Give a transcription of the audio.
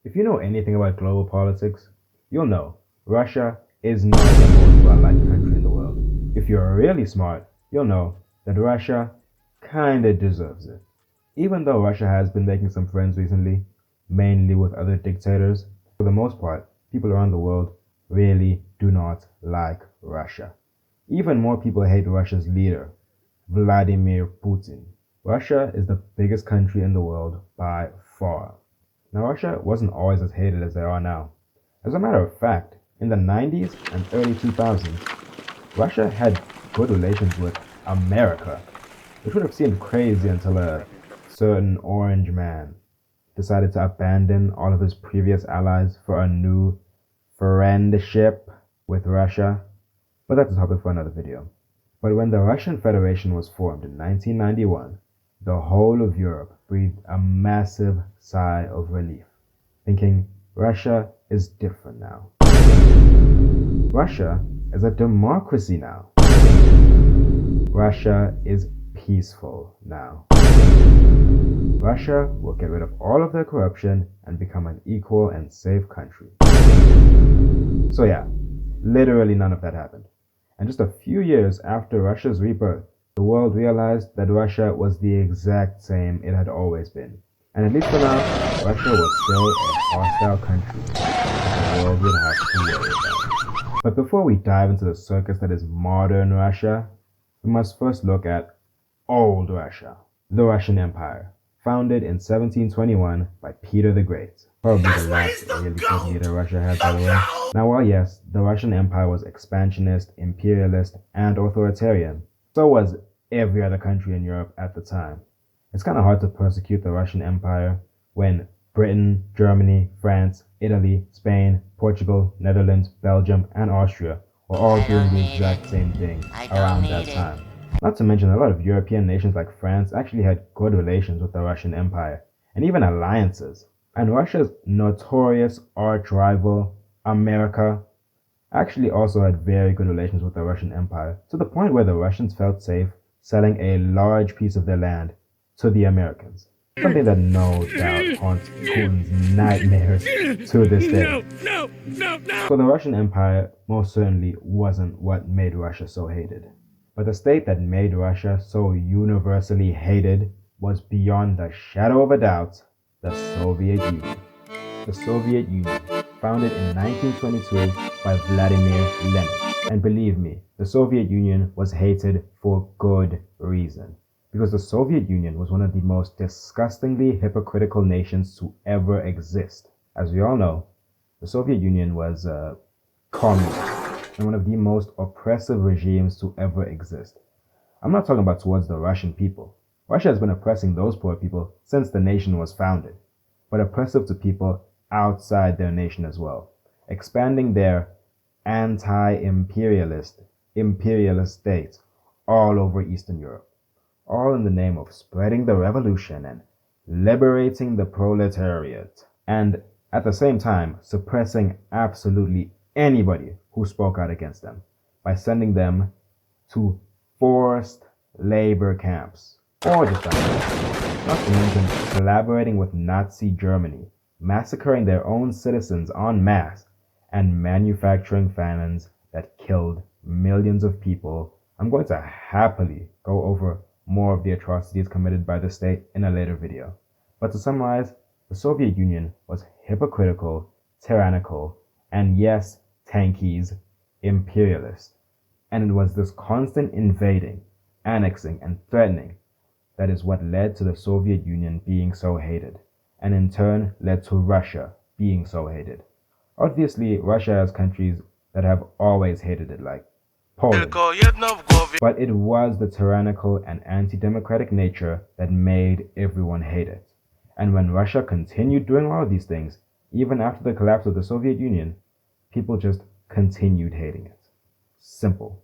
If you know anything about global politics, you'll know Russia is not the most well-liked country in the world. If you're really smart, you'll know that Russia kinda deserves it. Even though Russia has been making some friends recently, mainly with other dictators, for the most part, people around the world really do not like Russia. Even more people hate Russia's leader, Vladimir Putin. Russia is the biggest country in the world by far. Now, Russia wasn't always as hated as they are now. As a matter of fact, in the 90s and early 2000s, Russia had good relations with America, which would have seemed crazy until a certain orange man decided to abandon all of his previous allies for a new friendship with Russia. But that's a topic for another video. But when the Russian Federation was formed in 1991, the whole of Europe breathed a massive sigh of relief, thinking Russia is different now. Russia is a democracy now. Russia is peaceful now. Russia will get rid of all of their corruption and become an equal and safe country. So yeah, literally none of that happened. And just a few years after Russia's rebirth, the world realized that Russia was the exact same it had always been. And at least for now, Russia was still a hostile country that the world would have to worry about. But before we dive into the circus that is modern Russia, we must first look at old Russia, the Russian Empire, founded in 1721 by Peter the Great. Probably the last really good leader Russia had, by the way. Now, while yes, the Russian Empire was expansionist, imperialist, and authoritarian, so was every other country in Europe at the time. It's kind of hard to persecute the Russian Empire when Britain, Germany, France, Italy, Spain, Portugal, Netherlands, Belgium, and Austria were all doing the exact same thing around that time. Not to mention, a lot of European nations like France actually had good relations with the Russian Empire, and even alliances. And Russia's notorious arch-rival, America, actually also had very good relations with the Russian Empire, to the point where the Russians felt safe selling a large piece of their land to the Americans. Something that no doubt haunts Putin's nightmares to this day. So the Russian Empire most certainly wasn't what made Russia so hated. But the state that made Russia so universally hated was beyond the shadow of a doubt the Soviet Union. The Soviet Union, founded in 1922 by Vladimir Lenin. And believe me, the Soviet Union was hated for good reason. Because the Soviet Union was one of the most disgustingly hypocritical nations to ever exist. As we all know, the Soviet Union was communist and one of the most oppressive regimes to ever exist. I'm not talking about towards the Russian people. Russia has been oppressing those poor people since the nation was founded, but oppressive to people outside their nation as well, expanding their anti-imperialist state all over Eastern Europe, all in the name of spreading the revolution and liberating the proletariat, and at the same time suppressing absolutely anybody who spoke out against them by sending them to forced labor camps, or just not to mention collaborating with Nazi Germany, massacring their own citizens en masse, and manufacturing famines that killed millions of people. I'm going to happily go over more of the atrocities committed by the state in a later video. But to summarize, the Soviet Union was hypocritical, tyrannical, and yes, tankies, imperialist. And it was this constant invading, annexing, and threatening that is what led to the Soviet Union being so hated, and in turn led to Russia being so hated. Obviously, Russia has countries that have always hated it, like Poland. But it was the tyrannical and anti-democratic nature that made everyone hate it. And when Russia continued doing all of these things, even after the collapse of the Soviet Union, people just continued hating it. Simple.